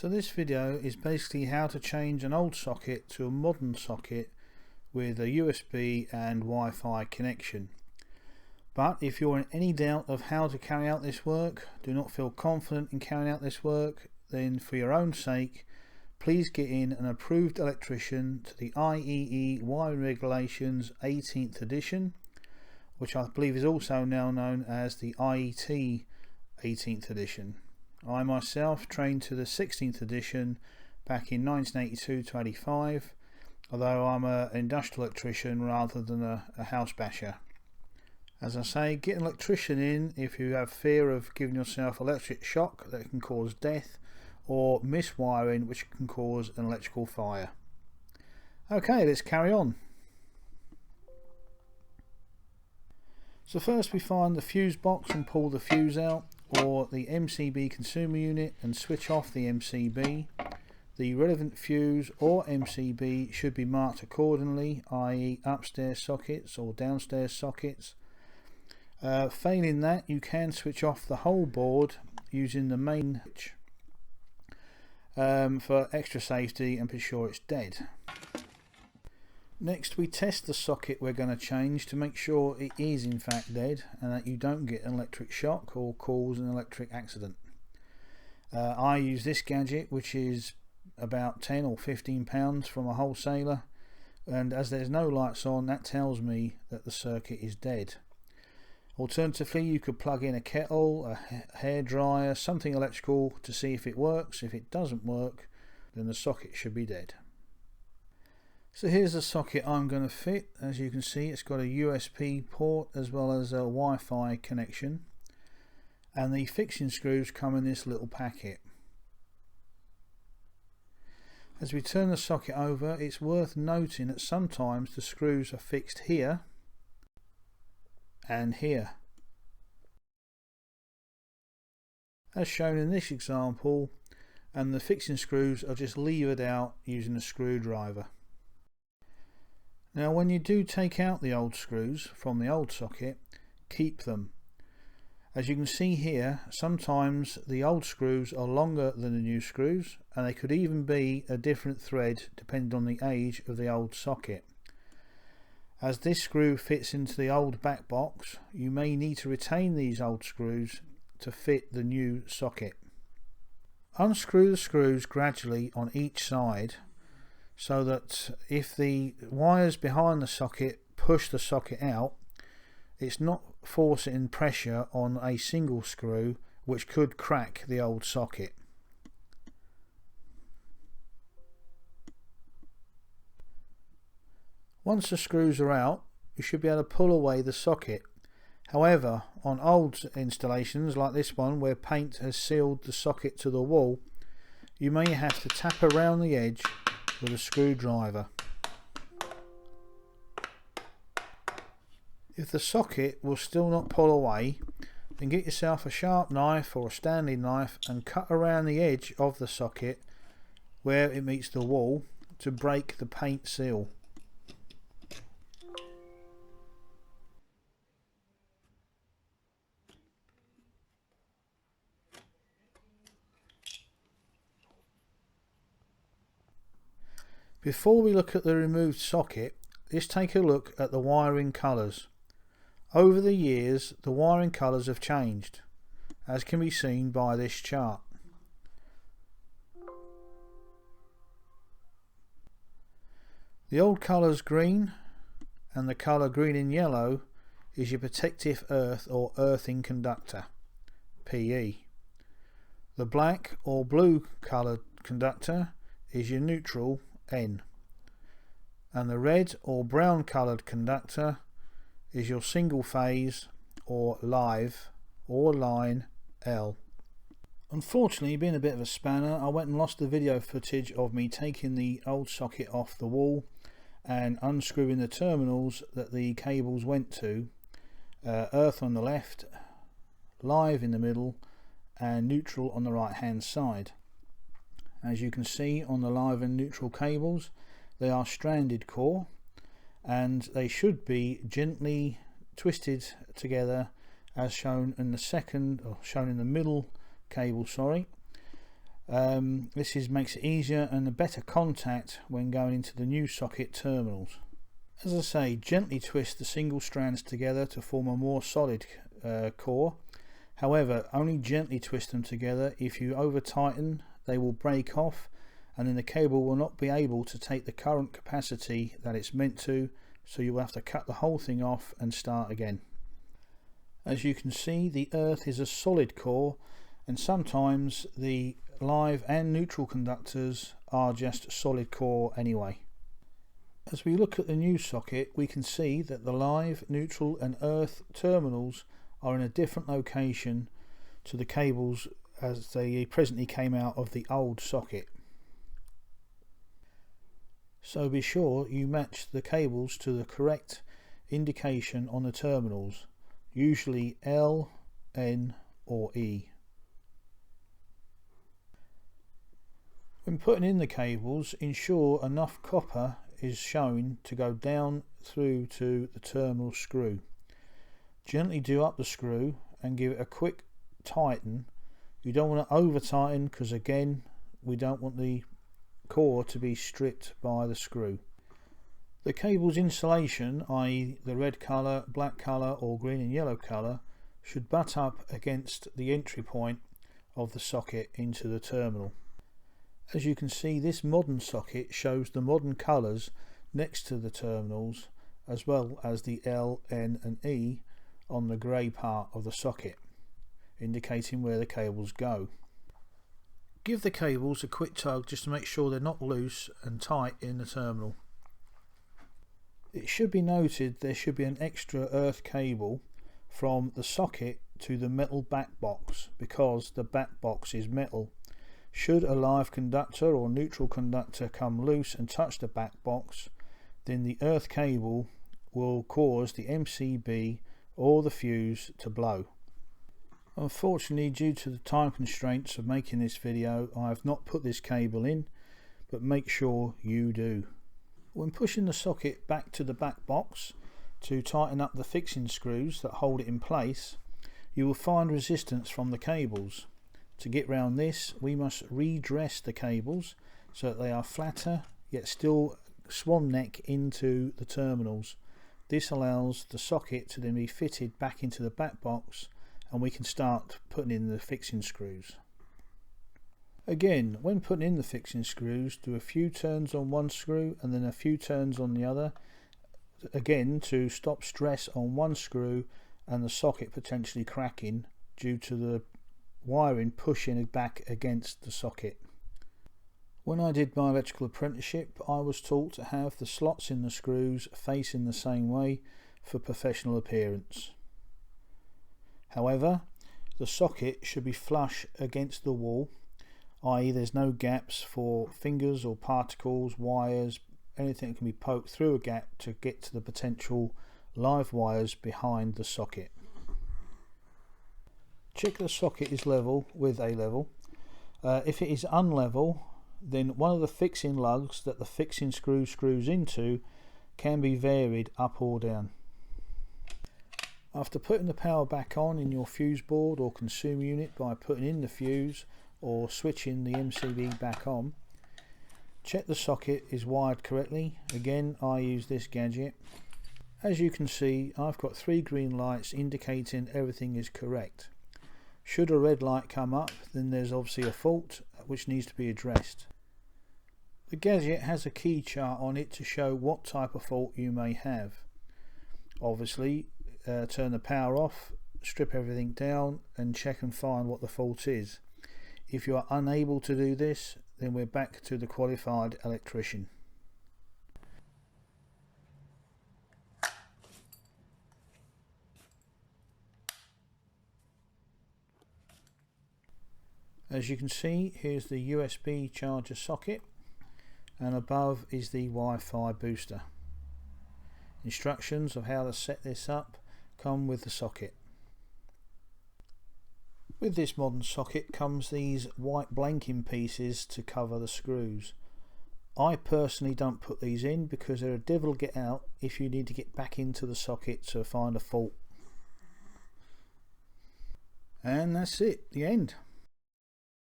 So this video is basically how to change an old socket to a modern socket with a USB and Wi-Fi connection. But if you're in any doubt of how to carry out this work, do not feel confident in carrying out this work, then for your own sake, please get in an approved electrician to the IEE Wiring Regulations 18th edition, which I believe is also now known as the IET 18th edition. I myself trained to the 16th edition back in 1982 to 85, although I'm an industrial electrician rather than a house basher. As I say, get an electrician in if you have fear of giving yourself electric shock that can cause death, or miswiring which can cause an electrical fire. Okay, let's carry on. So first we find the fuse box and pull the fuse out, or the MCB consumer unit, and switch off the MCB. The relevant fuse or MCB should be marked accordingly, i.e. upstairs sockets or downstairs sockets. Failing that, you can switch off the whole board using the main switch for extra safety and be sure it's dead. Next we test the socket we're going to change to make sure it is in fact dead and that you don't get an electric shock or cause an electric accident. I use this gadget, which is about 10 or 15 pounds from a wholesaler, and as there's no lights on, that tells me that the circuit is dead. Alternatively, you could plug in a kettle, a hairdryer, something electrical to see if it works. If it doesn't work, then the socket should be dead. So here's the socket I'm going to fit. As you can see, it's got a USB port as well as a Wi-Fi connection, and the fixing screws come in this little packet. As we turn the socket over, it's worth noting that sometimes the screws are fixed here and here, as shown in this example, and the fixing screws are just levered out using a screwdriver. Now when you do take out the old screws from the old socket, keep them. As you can see here, sometimes the old screws are longer than the new screws, and they could even be a different thread depending on the age of the old socket. As this screw fits into the old back box, you may need to retain these old screws to fit the new socket. Unscrew the screws gradually on each side, so that if the wires behind the socket push the socket out, it's not forcing pressure on a single screw, which could crack the old socket. Once the screws are out, you should be able to pull away the socket. However, on old installations like this one, where paint has sealed the socket to the wall, you may have to tap around the edge with a screwdriver. If the socket will still not pull away, then get yourself a sharp knife or a Stanley knife and cut around the edge of the socket where it meets the wall to break the paint seal. Before we look at the removed socket, let's take a look at the wiring colours. Over the years, the wiring colours have changed, as can be seen by this chart. The old colour's green, and the colour green and yellow is your protective earth or earthing conductor, PE. The black or blue coloured conductor is your neutral, N, and the red or brown coloured conductor is your single phase or live or line, L. Unfortunately, being a bit of a spanner, I went and lost the video footage of me taking the old socket off the wall and unscrewing the terminals that the cables went to, earth on the left, live in the middle, and neutral on the right hand side. As you can see on the live and neutral cables, they are stranded core, and they should be gently twisted together as shown in the middle cable, Makes it easier and a better contact when going into the new socket terminals. As I say, gently twist the single strands together to form a more solid core. However, only gently twist them together. If you over tighten, they will break off, and then the cable will not be able to take the current capacity that it's meant to, so you will have to cut the whole thing off and start again. As you can see, the earth is a solid core, and sometimes the live and neutral conductors are just solid core anyway. As we look at the new socket, we can see that the live, neutral and earth terminals are in a different location to the cables as they presently came out of the old socket. So be sure you match the cables to the correct indication on the terminals, usually L, N or E. When putting in the cables, ensure enough copper is shown to go down through to the terminal screw. Gently do up the screw and give it a quick tighten. You don't want to over tighten, because again we don't want the core to be stripped by the screw. The cable's insulation, i.e. the red colour, black colour or green and yellow colour, should butt up against the entry point of the socket into the terminal. As you can see, this modern socket shows the modern colours next to the terminals, as well as the L, N and E on the grey part of the socket, indicating where the cables go. Give the cables a quick tug just to make sure they're not loose and tight in the terminal. It should be noted there should be an extra earth cable from the socket to the metal back box, because the back box is metal. Should a live conductor or neutral conductor come loose and touch the back box, then the earth cable will cause the MCB or the fuse to blow. Unfortunately, due to the time constraints of making this video, I have not put this cable in, but make sure you do. When pushing the socket back to the back box to tighten up the fixing screws that hold it in place, you will find resistance from the cables. To get round this, we must redress the cables so that they are flatter yet still swan neck into the terminals. This allows the socket to then be fitted back into the back box, and we can start putting in the fixing screws. Again, when putting in the fixing screws, do a few turns on one screw and then a few turns on the other, again to stop stress on one screw and the socket potentially cracking due to the wiring pushing back against the socket. When I did my electrical apprenticeship, I was taught to have the slots in the screws facing the same way for professional appearance. However, the socket should be flush against the wall, i.e. there's no gaps for fingers or particles, wires, anything that can be poked through a gap to get to the potential live wires behind the socket. Check the socket is level with a level. If it is unlevel, then one of the fixing lugs that the fixing screw screws into can be varied up or down. After putting the power back on in your fuse board or consumer unit by putting in the fuse or switching the MCB back on, check the socket is wired correctly. Again, I use this gadget. As you can see, I've got 3 green lights indicating everything is correct. Should a red light come up, then there's obviously a fault which needs to be addressed. The gadget has a key chart on it to show what type of fault you may have. Obviously, turn the power off, strip everything down and check and find what the fault is. If you are unable to do this, then we're back to the qualified electrician. As you can see, here's the USB charger socket, and above is the Wi-Fi booster. Instructions of how to set this up come with the socket. With this modern socket comes these white blanking pieces to cover the screws. I personally don't put these in because they're a devil to get out if you need to get back into the socket to find a fault. And that's it, the end.